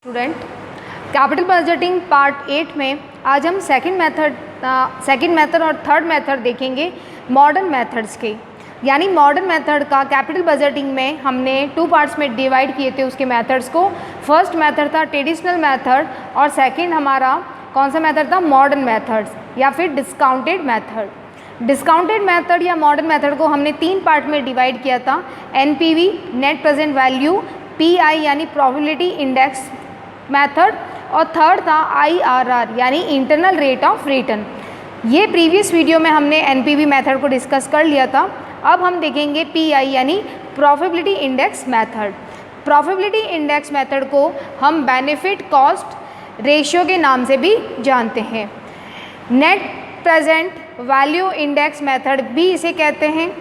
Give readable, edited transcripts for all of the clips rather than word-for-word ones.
Student, capital budgeting part 8 में आज हम सेकंड मेथड और थर्ड मेथड देखेंगे मॉडर्न मेथड्स के। यानी मॉडर्न मेथड का कैपिटल बजटिंग में हमने 2 पार्ट्स में डिवाइड किए थे उसके मेथड्स को। फर्स्ट मेथड था ट्रेडिशनल मेथड और सेकंड हमारा कौन सा मेथड था, मॉडर्न मेथड्स या फिर डिस्काउंटेड मेथड। डिस्काउंटेड मेथड या मॉडर्न मेथड को हमने 3 पार्ट में डिवाइड किया था, NPV net present value, pi यानी प्रोबेबिलिटी इंडेक्स मेथड और थर्ड था आईआरआर यानी इंटरनल रेट ऑफ रिटर्न। ये प्रीवियस वीडियो में हमने एनपीवी मेथड को डिस्कस कर लिया था। अब हम देखेंगे पीआई यानी probability index method. Probability index method को हम बेनिफिट कॉस्ट रेशियो के नाम से भी जानते हैं। Net present value index method भी इसे कहते हैं।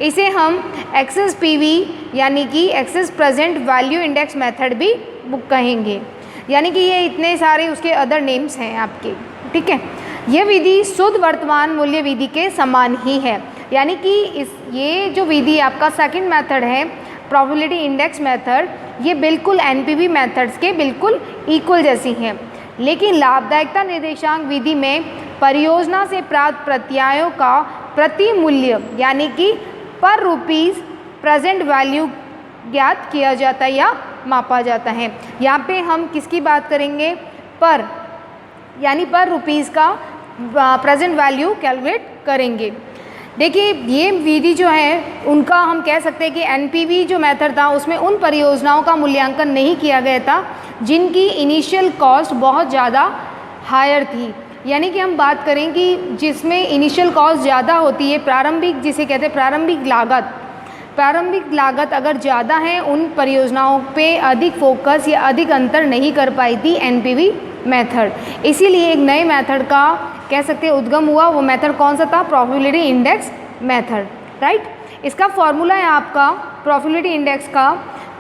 इसे हम एक्सेस पीवी यानी कि excess present value index method भी कहेंगे। यानी कि ये इतने सारे उसके अदर नेम्स हैं आपके, ठीक है। ये विधि शुद्ध वर्तमान मूल्य विधि के समान ही है। यानी कि ये जो विधि आपका सेकंड मेथड है प्रोबेबिलिटी इंडेक्स मेथड, ये बिल्कुल एनपीवी मेथड्स के बिल्कुल इक्वल जैसी हैं। लेकिन लाभदायकता निर्देशांक विधि में परियोजना से प्राप्त प्रत्यायों का प्रति मूल्य यानी कि पर रुपीज़ प्रेजेंट वैल्यू ज्ञात किया जाता है या मापा जाता है। यहाँ पे हम किसकी बात करेंगे, पर यानी पर रुपीज़ का प्रेजेंट वैल्यू कैलकुलेट करेंगे। देखिए ये विधि जो है उनका हम कह सकते हैं कि एनपीवी जो मेथड था उसमें उन परियोजनाओं का मूल्यांकन नहीं किया गया था जिनकी इनिशियल कॉस्ट बहुत ज़्यादा हायर थी। यानी कि हम बात करें कि जिसमें इनिशियल कॉस्ट ज़्यादा होती है, प्रारंभिक जिसे कहते हैं प्रारंभिक लागत अगर ज़्यादा है, उन परियोजनाओं पे अधिक फोकस या अधिक अंतर नहीं कर पाई थी एनपीवी मेथड। इसीलिए एक नए मेथड का कह सकते हैं उद्गम हुआ। वो मेथड कौन सा था, प्रोबेबिलिटी इंडेक्स मेथड, राइट। इसका फॉर्मूला है आपका प्रोबेबिलिटी इंडेक्स का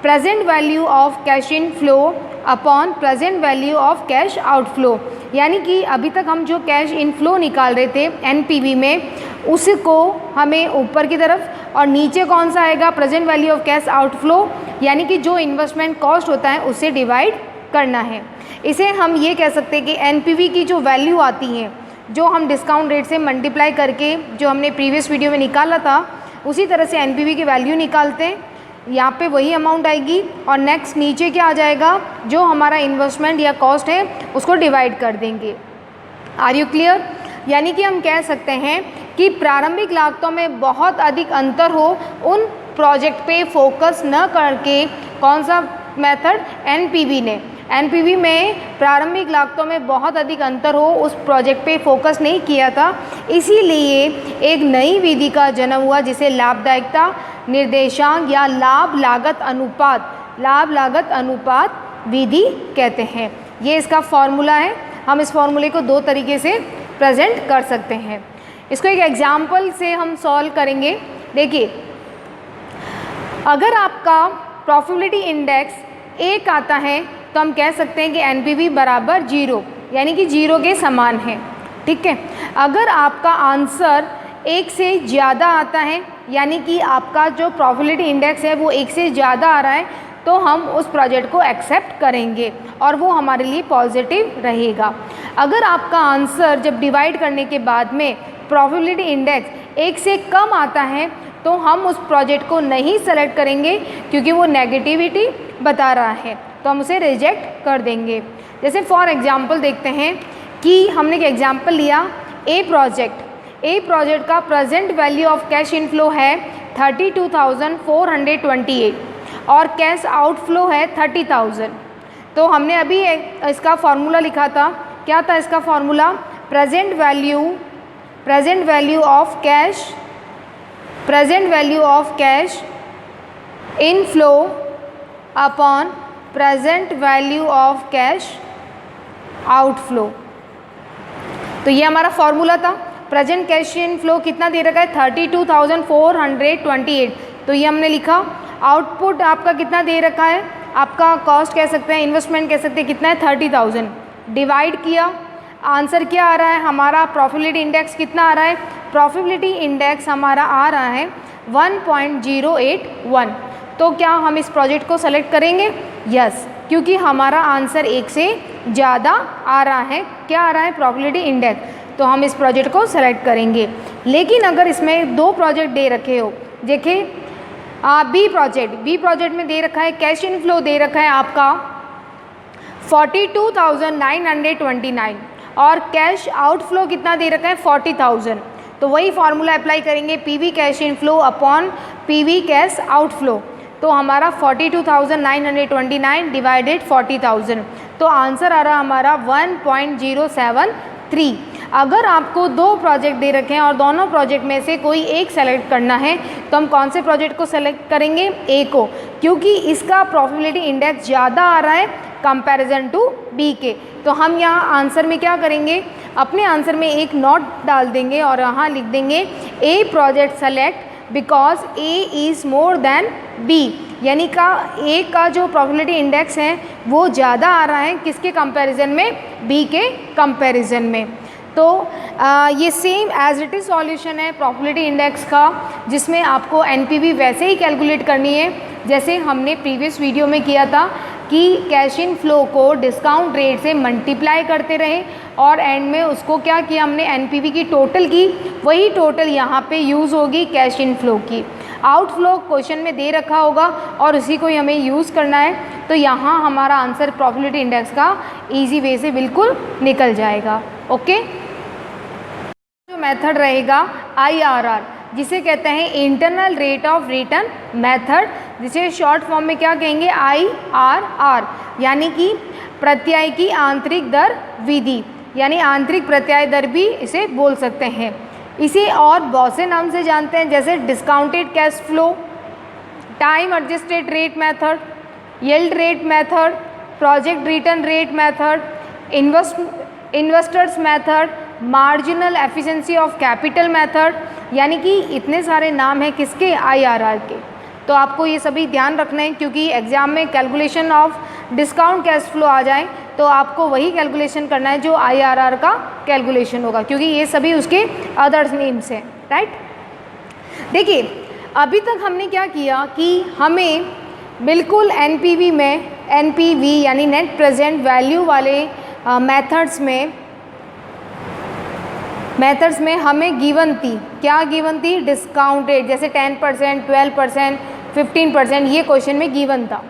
present value of cash in flow upon present value of cash outflow. यानी कि अभी तक हम जो कैश इन फ्लो निकाल रहे थे एनपीवी में, उसको हमें ऊपर की तरफ और नीचे कौन सा आएगा, present value of cash outflow यानी कि जो इन्वेस्टमेंट कॉस्ट होता है उससे डिवाइड करना है। इसे हम ये कह सकते हैं कि एनपीवी की जो वैल्यू आती है, जो हम डिस्काउंट रेट से मल्टीप्लाई करके जो हमने प्रीवियस वीडियो में निकाला था, उसी तरह से एनपीवी की वैल्यू निकालते हैं। यहाँ पे वही अमाउंट आएगी और नेक्स्ट नीचे क्या आ जाएगा, जो हमारा इन्वेस्टमेंट या कॉस्ट है उसको डिवाइड कर देंगे। Are you clear. यानी कि हम कह सकते हैं कि प्रारंभिक लागतों में बहुत अधिक अंतर हो, उन प्रोजेक्ट पे फोकस न करके कौन सा मेथड, एनपीवी ने एनपीवी में प्रारंभिक लागतों में बहुत अधिक अंतर हो, उस प्रोजेक्ट पे फोकस नहीं किया था। इसीलिए एक नई विधि का जन्म हुआ जिसे लाभदायकता निर्देशांक या लाभ लागत अनुपात विधि कहते हैं। ये इसका फॉर्मूला है। हम इस फॉर्मूले को 2 तरीके से प्रेजेंट कर सकते हैं। इसको एक एग्जाम्पल से हम सॉल्व करेंगे। देखिए, अगर आपका प्रोबेबिलिटी इंडेक्स 1 आता है तो हम कह सकते हैं कि एनपीवी बराबर 0 यानी कि 0 के समान है, ठीक है। अगर आपका आंसर 1 से ज़्यादा आता है यानी कि आपका जो प्रोबेबिलिटी इंडेक्स है वो 1 से ज़्यादा आ रहा है, तो हम उस प्रोजेक्ट को एक्सेप्ट करेंगे और वो हमारे लिए पॉजिटिव रहेगा। अगर आपका आंसर जब डिवाइड करने के बाद में प्रोबेबिलिटी इंडेक्स 1 से कम आता है तो हम उस प्रोजेक्ट को नहीं सेलेक्ट करेंगे क्योंकि वो नेगेटिविटी बता रहा है, तो हम उसे रिजेक्ट कर देंगे। जैसे फॉर एग्जांपल देखते हैं कि हमने एक एग्जांपल लिया, ए प्रोजेक्ट का present value of cash inflow है 32,428 और कैश आउटफ्लो है 30,000। तो हमने अभी इसका फॉर्मूला लिखा था, क्या था इसका formula, present value of cash inflow upon present value of cash outflow. तो ये हमारा फॉर्मूला था। प्रेजेंट कैश इनफ्लो कितना दे रखा है, 32,428। तो ये हमने लिखा। आउटपुट आपका कितना दे रखा है, आपका कॉस्ट कह सकते हैं, इन्वेस्टमेंट कह सकते हैं, कितना है 30,000। डिवाइड किया, आंसर क्या आ रहा है हमारा, प्रोबेबिलिटी इंडेक्स कितना आ रहा है, प्रोबेबिलिटी इंडेक्स हमारा आ रहा है 1.081। तो क्या हम इस प्रोजेक्ट को सेलेक्ट करेंगे, यस। क्योंकि हमारा आंसर 1 से ज़्यादा आ रहा है। क्या आ रहा है? Probability index. तो हम इस प्रोजेक्ट को सेलेक्ट करेंगे। लेकिन अगर इसमें 2 प्रोजेक्ट दे रखे हो, देखिए बी प्रोजेक्ट में दे रखा है कैश इनफ्लो दे रखा है आपका 42,929 और कैश आउटफ्लो कितना दे रखा है 40,000। तो वही फार्मूला अप्लाई करेंगे, PV cash inflow upon PV cash outflow. तो हमारा 42,929 डिवाइडेड 40,000, तो आंसर आ रहा हमारा 1.073। अगर आपको 2 प्रोजेक्ट दे रखे हैं और दोनों प्रोजेक्ट में से कोई एक सेलेक्ट करना है तो हम कौन से प्रोजेक्ट को सेलेक्ट करेंगे? ए को, क्योंकि इसका प्रोबेबिलिटी इंडेक्स ज़्यादा आ रहा है कंपैरिजन टू बी के। तो हम यहाँ आंसर में क्या करेंगे? अपने आंसर में एक नोट डाल देंगे और यहाँ लिख देंगे A project select because A is more than B, यानी का ए का जो प्रोबेबिलिटी इंडेक्स है वो ज़्यादा आ रहा है किसके कंपैरिजन में? बी के कंपैरिजन में। तो ये same as it is solution है प्रोबेबिलिटी इंडेक्स का, जिसमें आपको एनपीवी वैसे ही कैलकुलेट करनी है जैसे हमने प्रीवियस वीडियो में किया था कि कैश इन फ्लो को डिस्काउंट रेट से मल्टीप्लाई करते रहे और एंड में उसको क्या किया हमने? एनपीवी की टोटल की, वही टोटल यहाँ पे यूज़ होगी कैश इन फ्लो की। आउटफ्लो क्वेश्चन में दे रखा होगा और उसी को ही हमें यूज़ करना है। तो यहाँ हमारा आंसर प्रोबेबिलिटी इंडेक्स का ईजी वे से बिल्कुल निकल जाएगा। ओके, जो मेथड रहेगा IRR, जिसे कहते हैं internal rate of return method, जिसे शॉर्ट फॉर्म में क्या कहेंगे? IRR, यानी कि प्रत्याय की आंतरिक दर विधि, यानी आंतरिक प्रत्याय दर भी इसे बोल सकते हैं। इसे और बहुत से नाम से जानते हैं, जैसे discounted cash flow, time adjusted rate method, yield rate method, project return rate method, investors method, marginal efficiency of capital method, यानी कि इतने सारे नाम हैं किसके? IRR के। तो आपको ये सभी ध्यान रखना है, क्योंकि एग्जाम में calculation of discount cash flow आ जाए तो आपको वही कैलकुलेशन करना है जो IRR का कैलकुलेशन होगा, क्योंकि ये सभी उसके अदर्स नेम्स हैं, राइट। देखिए अभी तक हमने क्या किया कि हमें बिल्कुल NPV यानी नेट प्रेजेंट वैल्यू वाले मेथड्स में हमें गिवन थी, क्या गिवन थी? डिस्काउंट रेट, जैसे 10%, 12%, 15%, ये क्वेश्चन में गिवन था।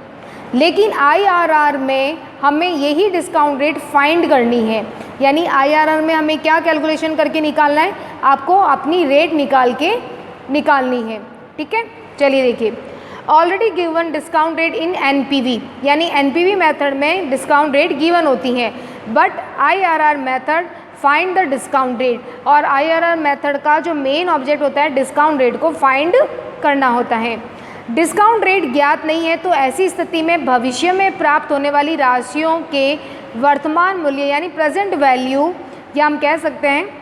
लेकिन IRR में हमें यही डिस्काउंट रेट फाइंड करनी है, यानी IRR में हमें क्या कैलकुलेशन करके निकालना है? आपको अपनी रेट निकालनी है, ठीक है। चलिए देखिए, already given discount rate in NPV, यानी NPV मेथड में डिस्काउंट रेट गिवन होती हैं, but IRR method find the discount rate, और IRR मेथड का जो मेन ऑब्जेक्ट होता है डिस्काउंट रेट को फाइंड करना होता है। डिस्काउंट रेट ज्ञात नहीं है तो ऐसी स्थिति में भविष्य में प्राप्त होने वाली राशियों के वर्तमान मूल्य यानी प्रेजेंट वैल्यू, या हम कह सकते हैं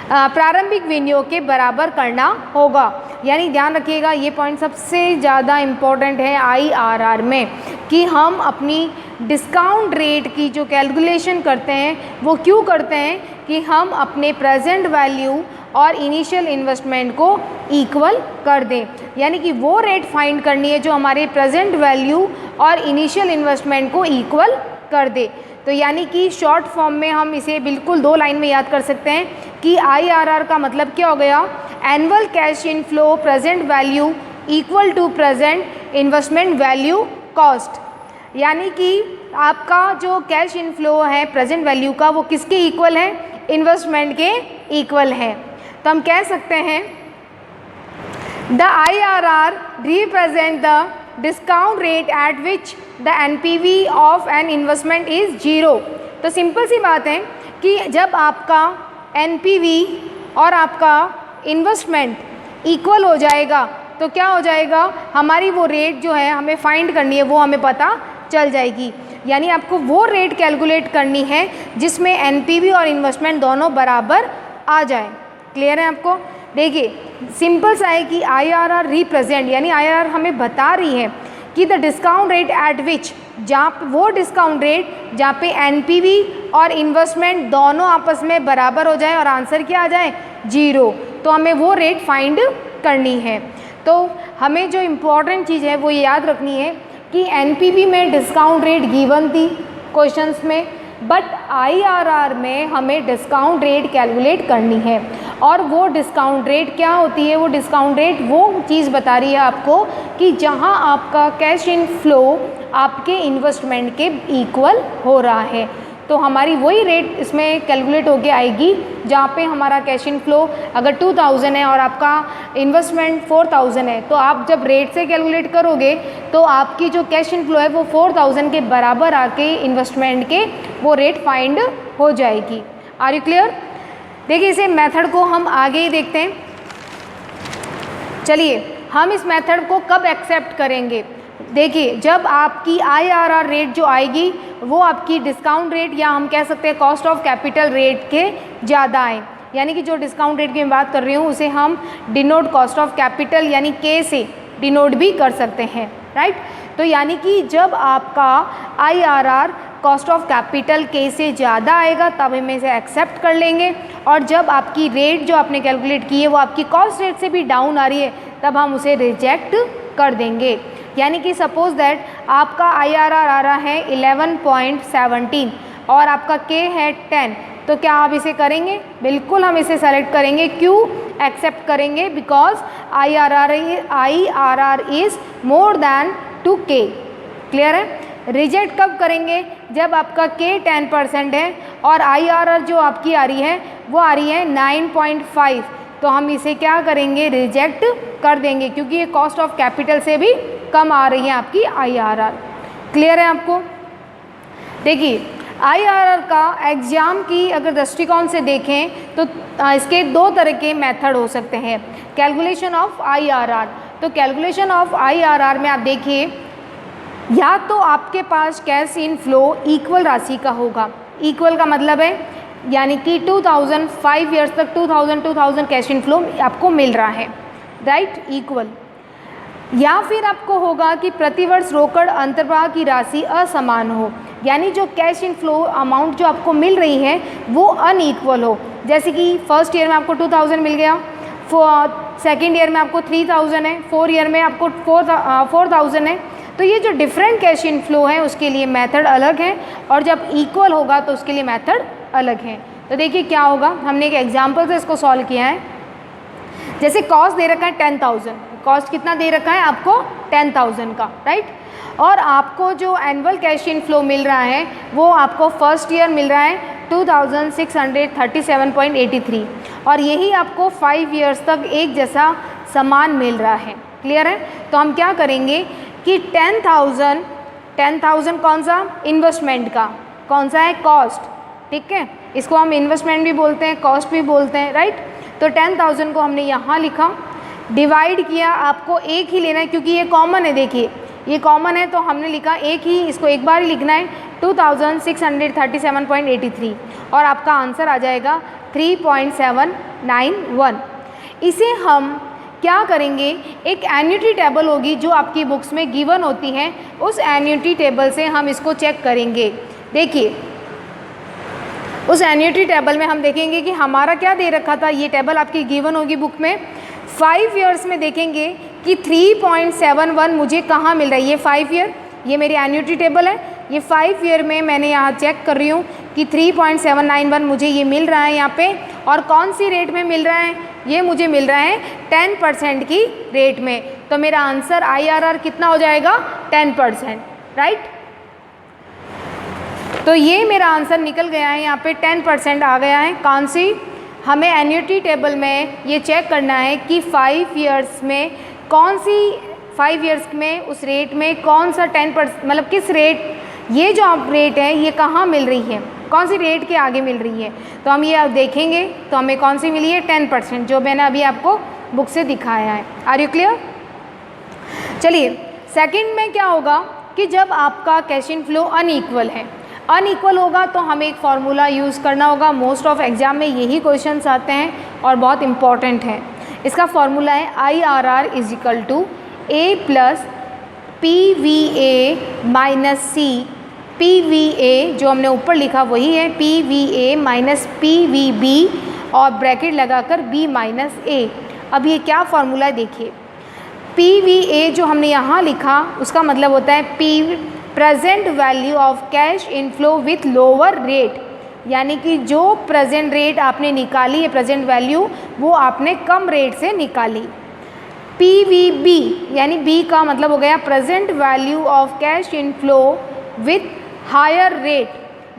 प्रारंभिक विनियोग के बराबर करना होगा। यानी ध्यान रखिएगा, ये पॉइंट सबसे ज़्यादा इम्पोर्टेंट है IRR में, कि हम अपनी डिस्काउंट रेट की जो कैलकुलेशन करते हैं वो क्यों करते हैं? कि हम अपने प्रेजेंट वैल्यू और इनिशियल इन्वेस्टमेंट को इक्वल कर दें, यानी कि वो रेट फाइंड करनी है जो हमारे प्रेजेंट वैल्यू और इनिशियल इन्वेस्टमेंट को इक्वल कर दे। तो यानी कि शॉर्ट फॉर्म में हम इसे बिल्कुल 2 लाइन में याद कर सकते हैं कि IRR का मतलब क्या हो गया? Annual cash inflow present value equal to present investment value cost, यानी कि आपका जो कैश इनफ्लो है प्रेजेंट वैल्यू का वो किसके इक्वल है? इन्वेस्टमेंट के इक्वल है। तो हम कह सकते हैं the IRR represent the discount rate at which the NPV of an investment is 0। तो सिंपल सी बात है कि जब आपका NPV और आपका इन्वेस्टमेंट इक्वल हो जाएगा तो क्या हो जाएगा? हमारी वो रेट जो है हमें फाइंड करनी है वो हमें पता चल जाएगी। यानी आपको वो रेट कैलकुलेट करनी है जिसमें NPV और इन्वेस्टमेंट दोनों बराबर आ जाए। क्लियर है आपको? देखिए सिंपल सा है कि IRR रिप्रेजेंट, यानी IRR हमें बता रही है कि द डिस्काउंट रेट एट विच, जहाँ वो डिस्काउंट रेट जहाँ पे NPV और इन्वेस्टमेंट दोनों आपस में बराबर हो जाए और आंसर क्या आ जाए? 0। तो हमें वो रेट फाइंड करनी है। तो हमें जो इम्पॉर्टेंट चीज़ है वो ये याद रखनी है कि एनपीवी में डिस्काउंट रेट गिवन थी क्वेश्चंस में, बट आईआरआर में हमें डिस्काउंट रेट कैलकुलेट करनी है। और वो डिस्काउंट रेट क्या होती है? वो डिस्काउंट रेट वो चीज़ बता रही है आपको कि जहां आपका कैश इन फ्लो आपके इन्वेस्टमेंट के इक्वल हो रहा है। तो हमारी वही रेट इसमें कैलकुलेट होके आएगी जहाँ पे हमारा कैश इन फ्लो अगर 2000 है और आपका इन्वेस्टमेंट 4000 है, तो आप जब रेट से कैलकुलेट करोगे तो आपकी जो कैश इन फ्लो है वो 4000 के बराबर आके इन्वेस्टमेंट के वो रेट फाइंड हो जाएगी। Are you clear? देखिए इसे मेथड को हम आगे ही देखते हैं। चलिए हम इस मेथड को कब एक्सेप्ट करेंगे? देखिए जब आपकी आईआरआर रेट जो आएगी वो आपकी डिस्काउंट रेट या हम कह सकते हैं कॉस्ट ऑफ कैपिटल रेट के ज़्यादा आए, यानी कि जो डिस्काउंट रेट की मैं बात कर रही हूँ उसे हम डिनोट कॉस्ट ऑफ कैपिटल यानी के से डिनोट भी कर सकते हैं, राइट। तो यानी कि जब आपका आईआरआर कॉस्ट ऑफ कैपिटल के से ज़्यादा आएगा तब हम इसे एक्सेप्ट कर लेंगे, और जब आपकी रेट जो आपने कैलकुलेट की है वो आपकी कॉस्ट रेट से भी डाउन आ रही है तब हम उसे रिजेक्ट कर देंगे। यानी कि सपोज दैट आपका आईआरआर आ रहा है 11.17 और आपका के है 10, तो क्या आप इसे करेंगे? बिल्कुल हम इसे सेलेक्ट करेंगे। क्यों एक्सेप्ट करेंगे? Because IRR is more then 2K। Clear है? रिजेक्ट कब करेंगे? जब आपका के 10% है और आईआरआर जो आपकी आ रही है वो आ रही है 9.5, तो हम इसे क्या करेंगे? रिजेक्ट कर देंगे, क्योंकि ये कॉस्ट ऑफ कैपिटल से भी कम आ रही है आपकी आईआरआर। क्लियर है आपको? देखिए आईआरआर का एग्ज़ाम की अगर दृष्टिकोण से देखें तो इसके दो तरह के मेथड हो सकते हैं कैलकुलेशन ऑफ आईआरआर। तो कैलकुलेशन ऑफ आईआरआर में आप देखिए, या तो आपके पास कैश इन फ्लो इक्वल राशि का होगा। इक्वल का मतलब है यानी कि 2005 ईयर्स तक 2000 कैश इन फ्लो आपको मिल रहा है, राइट, इक्वल। या फिर आपको होगा कि प्रतिवर्ष रोकड़ अंतर्वाह की राशि असमान हो, यानी जो कैश इन फ्लो अमाउंट जो आपको मिल रही है वो अनइक्वल हो। जैसे कि फर्स्ट ईयर में आपको 2000 मिल गया, सेकेंड ईयर में आपको 3000 है, 4 ईयर में आपको 4000 है। तो ये जो डिफरेंट कैश इन फ्लो है उसके लिए मेथड अलग है, और जब इक्वल होगा तो उसके लिए मेथड अलग है। तो देखिए क्या होगा, हमने एक एग्जाम्पल से इसको सॉल्व किया है। जैसे कॉस्ट दे रखा है 10,000, कॉस्ट कितना दे रखा है आपको? 10,000 का, राइट। और आपको जो एनुअल कैश इन फ्लो मिल रहा है वो आपको फर्स्ट ईयर मिल रहा है 2637.83, और यही आपको 5 ईयर्स तक एक जैसा समान मिल रहा है। क्लियर है? तो हम क्या करेंगे कि 10,000 कौन सा? इन्वेस्टमेंट का। कौन सा है? कॉस्ट। ठीक है, इसको हम इन्वेस्टमेंट भी बोलते हैं, कॉस्ट भी बोलते हैं, राइट। तो 10,000 को हमने यहाँ लिखा, डिवाइड किया। आपको एक ही लेना है क्योंकि ये कॉमन है। देखिए ये कॉमन है तो हमने लिखा एक ही, इसको एक बार ही लिखना है 2637.83, और आपका आंसर आ जाएगा 3.791। इसे हम क्या करेंगे, एक एन्युटी टेबल होगी जो आपकी बुक्स में गिवन होती है, उस एन्युटी टेबल से हम इसको चेक करेंगे। देखिए उस एन्युटी टेबल में हम देखेंगे कि हमारा क्या दे रखा था, ये टेबल आपकी गिवन होगी बुक में। 5 ईयर्स में देखेंगे कि 3.71 मुझे कहाँ मिल रहा है। ये 5 ईयर, ये मेरी एन्युटी टेबल है। ये 5 ईयर में मैंने यहाँ चेक कर रही हूँ कि 3.791 मुझे ये मिल रहा है यहाँ पे, और कौन सी रेट में मिल रहा है? ये मुझे मिल रहा है 10% की रेट में। तो मेरा आंसर आईआरआर कितना हो जाएगा? 10%, राइट। तो ये मेरा आंसर निकल गया है, यहाँ पे 10% आ गया है। कौन सी? हमें एन्युटी टेबल में ये चेक करना है कि 5 ईयर्स में कौन सी, 5 ईयर्स में उस रेट में कौन सा 10%, मतलब किस रेट, ये जो आप रेट है ये कहाँ मिल रही है, कौन सी रेट के आगे मिल रही है। तो हम ये अब देखेंगे तो हमें कौन सी मिली है? 10%, जो मैंने अभी आपको बुक से दिखाया है। Are you clear? चलिए सेकंड में क्या होगा कि जब आपका कैश इन फ्लो अनइक्वल है, अनइक्वल होगा तो हमें एक फार्मूला यूज़ करना होगा। मोस्ट ऑफ एग्जाम में यही क्वेश्चंस आते हैं और बहुत इंपॉर्टेंट है। इसका फार्मूला है IRR is equal to A plus PVA minus C। PVA जो हमने ऊपर लिखा वही है, PVA माइनस PVB और ब्रैकेट लगाकर B माइनस A। अब ये क्या फार्मूला है देखिए, PVA जो हमने यहाँ लिखा उसका मतलब होता है present value of cash inflow with lower rate, यानी कि जो प्रेजेंट रेट आपने निकाली है, प्रेजेंट वैल्यू, वो आपने कम रेट से निकाली। PVB यानी B का मतलब हो गया present value of cash inflow with higher rate,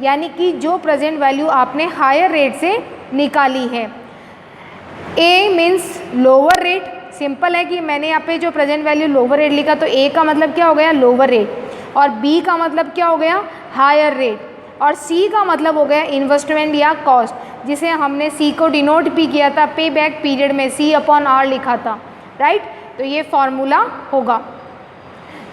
यानी कि जो प्रेजेंट वैल्यू आपने हायर रेट से निकाली है। A means lower rate, simple है कि मैंने यहाँ पे जो प्रेजेंट वैल्यू लोअर रेट लिखा, तो A का मतलब क्या हो गया लोअर रेट, और B का मतलब क्या हो गया हायर रेट, और C का मतलब हो गया इन्वेस्टमेंट या कॉस्ट, जिसे हमने C को डिनोट भी किया था पे बैक पीरियड में, C/R लिखा था, राइट। तो ये फॉर्मूला होगा।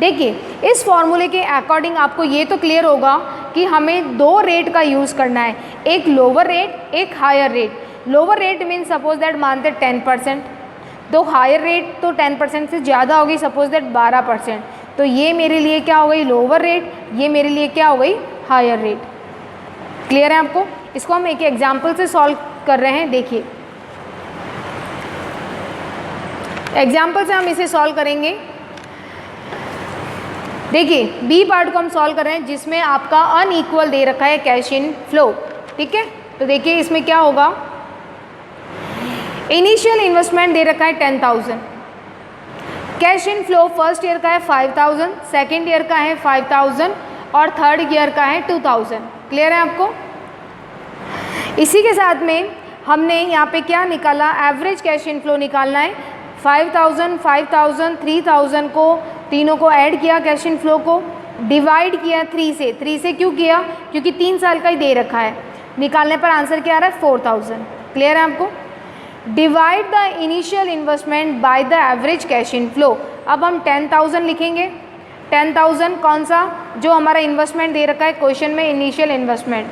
देखिए इस फॉर्मूले के अकॉर्डिंग आपको ये तो क्लियर होगा कि हमें दो रेट का यूज़ करना है, एक लोअर रेट एक higher rate. Lower rate means suppose that मानते 10%, तो हायर रेट तो 10% से ज़्यादा होगी, सपोज दैट 12%, तो ये मेरे लिए क्या हो गई लोअर रेट, ये मेरे लिए क्या हो गई हायर रेट। क्लियर है आपको? इसको हम एक एग्जाम्पल से सॉल्व कर रहे हैं। देखिए एग्जाम्पल से हम इसे सॉल्व करेंगे। देखिए बी पार्ट को हम सॉल्व कर रहे हैं जिसमें आपका अनइक्वल दे रखा है कैश इन फ्लो, ठीक है। तो देखिए इसमें क्या होगा, इनिशियल इन्वेस्टमेंट दे रखा है 10,000, cash in flow first year का है 5,000, सेकेंड ईयर का है 5,000 और थर्ड ईयर का है 2,000। क्लियर है आपको? इसी के साथ में हमने यहाँ पे क्या निकाला, एवरेज कैश इन फ्लो निकालना है। 5,000, 5,000, 3,000 को तीनों को ऐड किया, कैश इन फ्लो को डिवाइड किया 3 से। 3 से क्यों किया? क्योंकि 3 साल का ही दे रखा है। निकालने पर आंसर क्या आ रहा है 4,000। क्लियर है आपको? Divide the initial investment by the average cash in flow. अब हम 10,000 लिखेंगे। 10,000 कौन सा, जो हमारा इन्वेस्टमेंट दे रखा है क्वेश्चन में initial investment.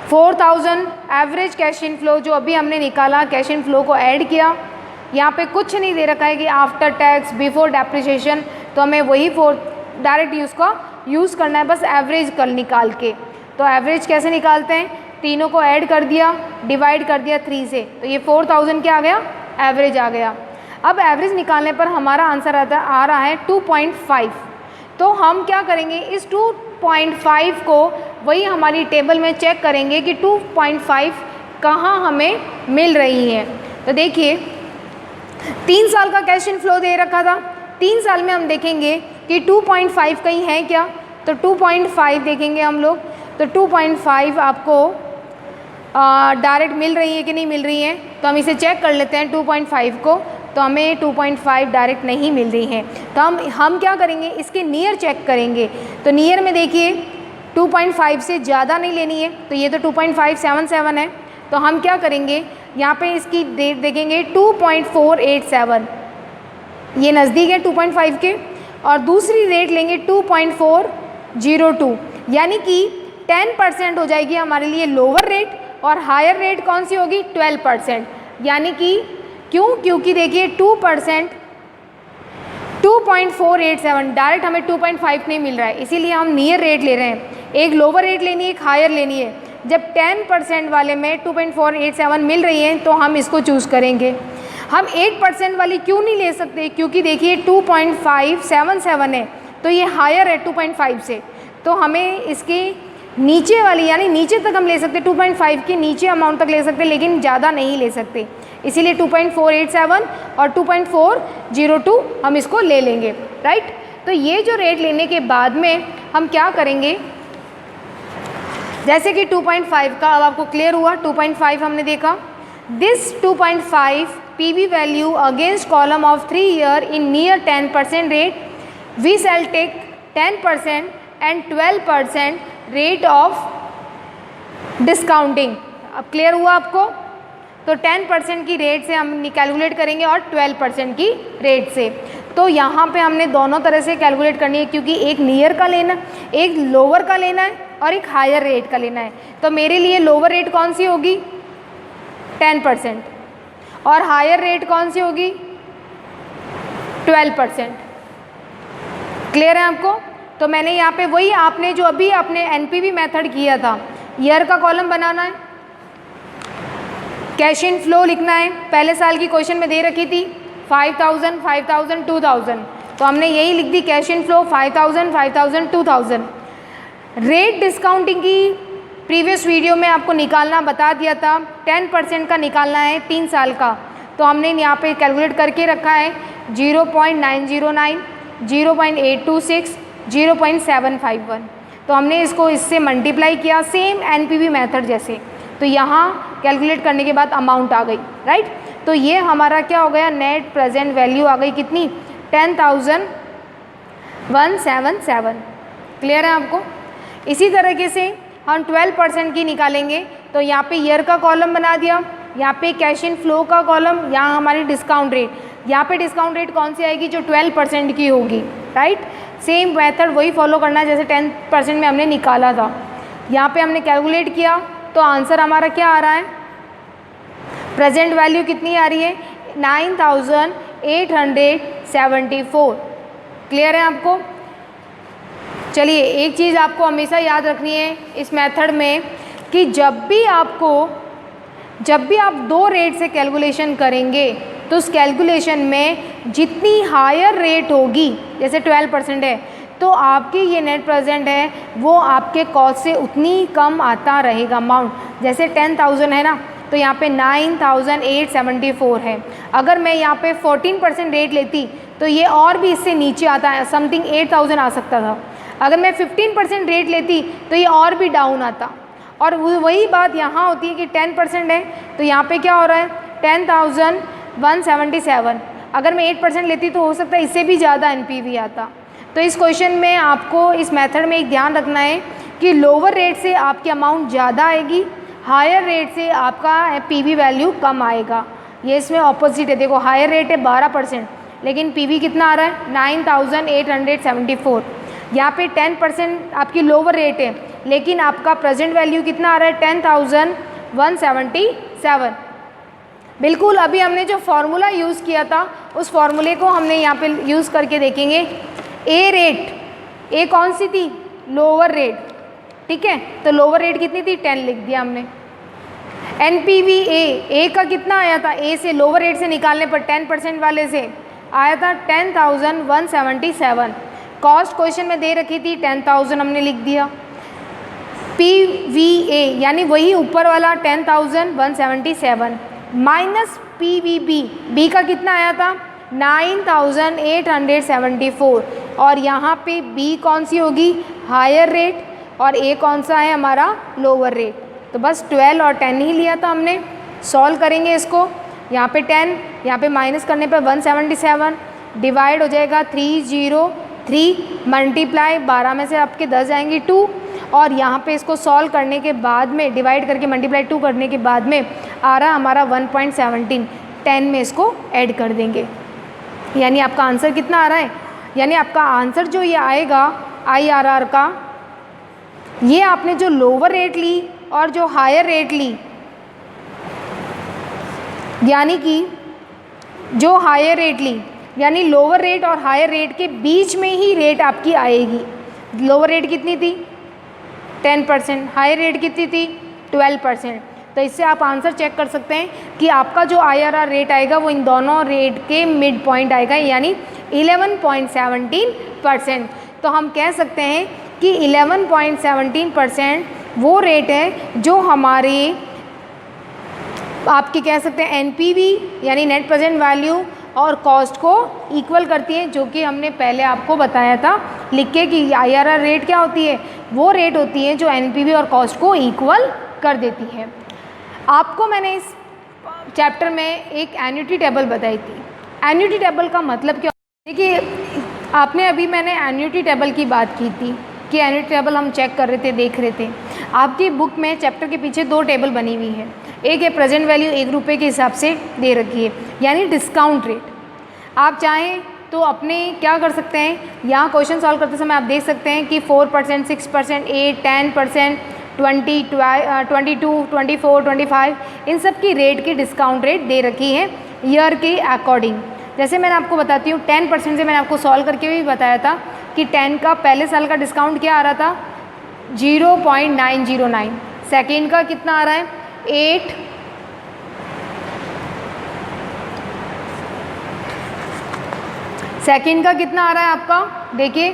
4,000 average cash in flow जो अभी हमने निकाला, कैश इन फ्लो को ऐड किया। यहाँ पे कुछ नहीं दे रखा है कि आफ्टर टैक्स बिफोर डेप्रिसिएशन, तो हमें वही डायरेक्ट यूज़ करना है, बस एवरेज कल निकाल के। तो एवरेज कैसे निकालते हैं, तीनों को ऐड कर दिया, डिवाइड कर दिया 3 से, तो ये 4,000 क्या आ गया, एवरेज आ गया। अब एवरेज निकालने पर हमारा आंसर आ रहा है 2.5। तो हम क्या करेंगे, इस 2.5 को वही हमारी टेबल में चेक करेंगे कि 2.5 कहाँ हमें मिल रही है। तो देखिए 3 साल का कैश इन फ्लो दे रखा था, 3 साल में हम देखेंगे कि 2.5 कहीं है क्या, तो 2.5 देखेंगे हम लोग। तो 2.5 आपको डायरेक्ट मिल रही है कि नहीं मिल रही है, तो हम इसे चेक कर लेते हैं 2.5 को। तो हमें 2.5 डायरेक्ट नहीं मिल रही है, तो हम क्या करेंगे, इसके नियर चेक करेंगे। तो नियर में देखिए 2.5 से ज़्यादा नहीं लेनी है, तो ये तो 2.577 है। तो हम क्या करेंगे, यहाँ पे इसकी डेट देखेंगे 2.487, ये नज़दीक है 2.5 के, और दूसरी रेट लेंगे 2.402, यानी कि 10% हो जाएगी हमारे लिए लोअर रेट, और हायर रेट कौन सी होगी 12%। यानी कि क्यों, क्योंकि देखिए 2% 2.487, डायरेक्ट हमें 2.5 नहीं मिल रहा है, इसीलिए हम नियर रेट ले रहे हैं। एक लोअर रेट लेनी है, एक हायर लेनी है। जब 10% वाले में 2.487 मिल रही है तो हम इसको चूज़ करेंगे। हम 8% वाली क्यों नहीं ले सकते, क्योंकि देखिए 2.577 है, तो ये हायर है 2.5 से, तो हमें इसके नीचे वाली यानी नीचे तक हम ले सकते, 2.5 के नीचे अमाउंट तक ले सकते, लेकिन ज़्यादा नहीं ले सकते, इसीलिए 2.487 और 2.402 हम इसको ले लेंगे, राइट। तो ये जो रेट लेने के बाद में हम क्या करेंगे, जैसे कि 2.5 का अब आपको क्लियर हुआ, 2.5 हमने देखा। This 2.5 PV value against column of 3 year in near 10% rate, we shall take 10% and 12% rate of discounting. अब क्लियर हुआ आपको? तो 10% की रेट से हम कैलकुलेट करेंगे और 12% की रेट से। तो यहाँ पे हमने दोनों तरह से कैलकुलेट करनी है, क्योंकि एक नियर का लेना, एक लोअर का लेना है और एक हायर रेट का लेना है। तो मेरे लिए लोअर रेट कौन सी होगी 10%, और हायर रेट कौन सी होगी 12%। क्लियर है आपको? तो मैंने यहाँ पे वही आपने जो अभी आपने NPV मेथड किया था, ईयर का कॉलम बनाना है, कैश इन फ्लो लिखना है, पहले साल की क्वेश्चन में दे रखी थी 5000 5000 2000, तो हमने यही लिख दी cash inflow 5000 5000 2000। Rate discounting की प्रीवियस वीडियो में आपको निकालना बता दिया था, 10% का निकालना है 3 साल का, तो हमने यहाँ पे कैलकुलेट करके रखा है 0.909, 0.826, 0.751। तो हमने इसको इससे मल्टीप्लाई किया सेम एनपीवी मेथड जैसे, तो यहाँ कैलकुलेट करने के बाद अमाउंट आ गई, राइट। तो ये हमारा क्या हो गया, नेट प्रेजेंट वैल्यू आ गई कितनी, 10,177। क्लियर है आपको। इसी तरीके से हम 12% की निकालेंगे, तो यहाँ पे ईयर का कॉलम बना दिया, यहाँ पे कैश इन फ्लो का कॉलम, यहाँ हमारी डिस्काउंट रेट, यहाँ पे डिस्काउंट रेट कौन सी आएगी, जो 12% की होगी, राइट। सेम मेथड वही फॉलो करना है जैसे 10% में हमने निकाला था। यहाँ पे हमने कैलकुलेट किया तो आंसर हमारा क्या आ रहा है, प्रेजेंट वैल्यू कितनी आ रही है, 9,874। क्लियर है आपको। चलिए एक चीज़ आपको हमेशा याद रखनी है इस मेथड में कि जब भी आप दो रेट से कैलकुलेशन करेंगे तो उस कैलकुलेशन में जितनी हायर रेट होगी, जैसे 12% है, तो आपकी ये नेट प्रेजेंट है वो आपके कॉस्ट से उतनी कम आता रहेगा अमाउंट। जैसे 10,000 है ना, तो यहाँ पे 9,874 है। अगर मैं यहाँ पे 14% रेट लेती तो ये और भी इससे नीचे आता है, समथिंग 8,000 आ सकता था। अगर मैं 15% रेट लेती तो ये और भी डाउन आता। और वही बात यहाँ होती है कि 10% है, तो यहाँ पे क्या हो रहा है, 10,177। अगर मैं 8% लेती तो हो सकता है इससे भी ज़्यादा एनपीवी आता। तो इस क्वेश्चन में आपको इस मेथड में एक ध्यान रखना है कि लोअर रेट से आपकी अमाउंट ज़्यादा आएगी, हायर रेट से आपका पीवी वैल्यू कम आएगा। ये इसमें ऑपोजिट है, देखो हायर रेट है 12%, लेकिन पीवी कितना आ रहा है, 9,874। यहाँ पे 10% आपकी लोअर रेट है, लेकिन आपका प्रेजेंट वैल्यू कितना आ रहा है, 10,177। बिल्कुल अभी हमने जो फॉर्मूला यूज़ किया था उस फॉर्मूले को हमने यहाँ पे यूज़ करके देखेंगे। ए रेट, ए कौन सी थी, लोअर रेट, ठीक है, तो लोअर रेट कितनी थी, 10 लिख दिया हमने। एनपीवी ए का कितना आया था, ए से लोअर रेट से निकालने पर 10% वाले से आया था 10,177। कॉस्ट क्वेश्चन में दे रखी थी 10,000, हमने लिख दिया। पीवीए यानी वही ऊपर वाला 10,177 माइनस पीवीबी, बी का कितना आया था 9,874, और यहाँ पे बी कौन सी होगी, हायर रेट, और ए कौन सा है हमारा लोअर रेट। तो बस 12 और 10 ही लिया था हमने। सॉल्व करेंगे इसको, यहाँ पे 10, यहाँ पे माइनस करने पे 177, डिवाइड हो जाएगा 303, मल्टीप्लाई 12 में से आपके 10 जाएंगी 2, और यहाँ पे इसको सॉल्व करने के बाद में डिवाइड करके मल्टीप्लाई 2 करने के बाद में आ रहा हमारा 1.17, 10 में इसको ऐड कर देंगे, यानी आपका आंसर कितना आ रहा है, यानी आपका आंसर जो ये आएगा IRR का, ये आपने जो लोअर रेट ली और जो हायर रेट ली, यानी कि जो हायर रेट ली यानी लोअर रेट और हायर रेट के बीच में ही रेट आपकी आएगी। लोअर रेट कितनी थी 10%, हायर रेट कितनी थी 12%। तो इससे आप आंसर चेक कर सकते हैं कि आपका जो IRR रेट आएगा वो इन दोनों रेट के मिड पॉइंट आएगा, यानी 11.17%। तो हम कह सकते हैं कि 11.17% वो रेट है जो हमारी आपकी कह सकते हैं NPV यानी नेट प्रेजेंट वैल्यू और कॉस्ट को इक्वल करती है, जो कि हमने पहले आपको बताया था लिख के कि IRR रेट क्या होती है, वो रेट होती है जो NPV और कॉस्ट को इक्वल कर देती है। आपको मैंने इस चैप्टर में एक एन्युटी टेबल बताई थी। एन्युटी टेबल का मतलब क्या, देखिए आपने अभी मैंने एन्युटी टेबल की बात की थी कि एन्युटी टेबल हम चेक कर रहे थे, देख रहे थे। आपकी बुक में चैप्टर के पीछे 2 टेबल बनी हुई है, एक है प्रेजेंट वैल्यू 1 रुपये के हिसाब से दे रखी है, यानी डिस्काउंट रेट। आप चाहें तो अपने क्या कर सकते हैं, यहाँ क्वेश्चन सॉल्व करते समय आप देख सकते हैं कि 4%, 6%, 8, 10%, 20, 22, 24, 25 इन सब की रेट की डिस्काउंट रेट दे रखी है ईयर के अकॉर्डिंग। जैसे मैंने आपको बताती हूँ 10% से मैंने आपको सॉल्व करके भी बताया था कि 10 का पहले साल का डिस्काउंट क्या आ रहा था 0.909, सेकेंड का कितना आ रहा है 8, सेकंड का कितना आ रहा है आपका, देखिए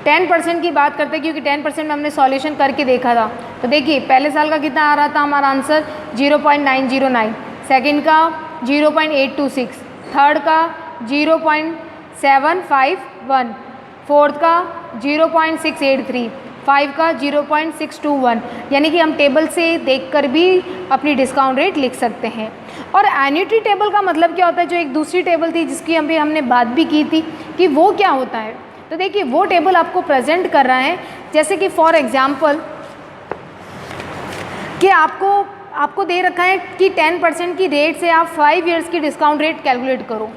10% की बात करते हैं क्योंकि 10% में हमने सॉल्यूशन करके देखा था। तो देखिए पहले साल का कितना आ रहा था हमारा आंसर 0.909, सेकंड का 0.826, थर्ड का 0.751, फोर्थ का 0.683, 5 का 0.621, यानी कि हम टेबल से देखकर भी अपनी डिस्काउंट रेट लिख सकते हैं। और एन्युटी टेबल का मतलब क्या होता है, जो एक दूसरी टेबल थी जिसकी हमने बात भी की थी कि वो क्या होता है। तो देखिए वो टेबल आपको प्रेजेंट कर रहा है, जैसे कि फॉर एग्जांपल कि आपको दे रखा है कि 10% की रेट से आप 5 इयर्स की डिस्काउंट रेट कैलकुलेट करो।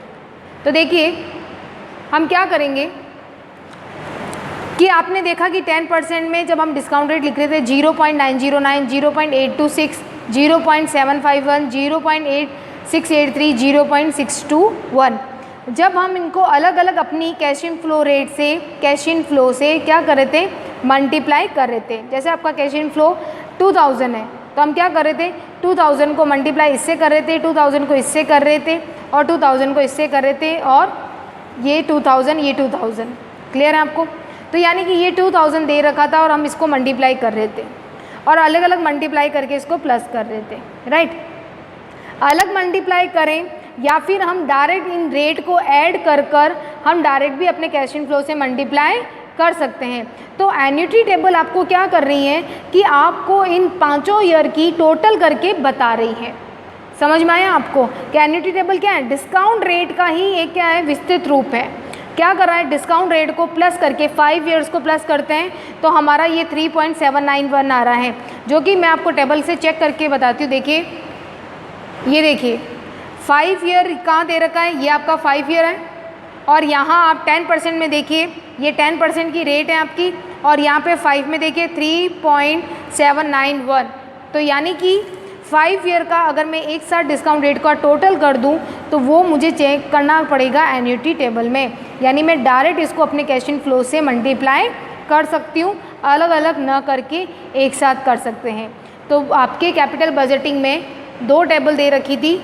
तो देखिए हम क्या करेंगे कि आपने देखा कि 10% में जब हम डिस्काउंट रेट लिख रहे थे 0.909, 0.826, 0.751, 0.8683, 0.621, जब हम इनको अलग अलग अपनी कैश इन फ्लो रेट से, कैश इन फ्लो से क्या कर रहे थे, मल्टीप्लाई कर रहे थे। जैसे आपका कैश इन फ्लो 2000 है तो हम क्या कर रहे थे, 2000 को मल्टीप्लाई इससे कर रहे थे, 2000 को इससे कर रहे थे और 2000 को इससे कर रहे थे, और ये 2000, ये 2000। क्लियर है आपको। तो यानी कि ये 2000 दे रखा था और हम इसको मल्टीप्लाई कर रहे थे और अलग अलग मल्टीप्लाई करके इसको प्लस कर रहे थे, राइट। अलग मल्टीप्लाई करें या फिर हम डायरेक्ट इन रेट को ऐड कर हम डायरेक्ट भी अपने कैश इन फ्लो से मल्टीप्लाई कर सकते हैं। तो एन्युटी टेबल आपको क्या कर रही है कि आपको इन 5 ईयर की टोटल करके बता रही है। समझ में आया आपको कि एन्युटी टेबल क्या है, डिस्काउंट रेट का ही एक क्या है, विस्तृत रूप है। क्या कर रहा है, डिस्काउंट रेट को प्लस करके 5 इयर्स को प्लस करते हैं तो हमारा ये 3.791 आ रहा है, जो कि मैं आपको टेबल से चेक करके बताती हूँ। देखिए ये देखिए 5 ईयर कहाँ दे रखा है, ये आपका 5 ईयर है और यहाँ आप 10% में देखिए ये 10% की रेट है आपकी, और यहाँ पे 5 में देखिए 3.791। तो यानी कि 5 ईयर का अगर मैं एक साथ डिस्काउंट रेट का टोटल कर दूं तो वो मुझे चेक करना पड़ेगा एन्युटी टेबल में, यानी मैं डायरेक्ट इसको अपने कैश इन फ्लो से मल्टीप्लाई कर सकती हूँ, अलग अलग न करके एक साथ कर सकते हैं। तो आपके कैपिटल बजटिंग में 2 टेबल दे रखी थी,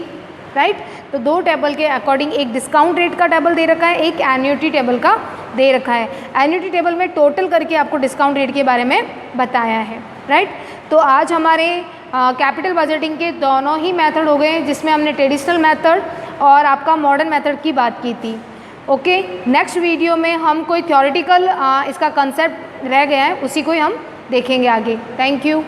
राइट। तो 2 टेबल के अकॉर्डिंग एक डिस्काउंट रेट का टेबल दे रखा है, एक एन्युटी टेबल का दे रखा है। एन्युटी टेबल में टोटल करके आपको डिस्काउंट रेट के बारे में बताया है, राइट। तो आज हमारे कैपिटल बजटिंग के दोनों ही मेथड हो गए, जिसमें हमने ट्रेडिशनल मेथड और आपका मॉडर्न मेथड की बात की थी। ओके, नेक्स्ट वीडियो में हम कोई थ्योरेटिकल इसका कंसेप्ट रह गया है उसी को ही हम देखेंगे आगे। Thank you.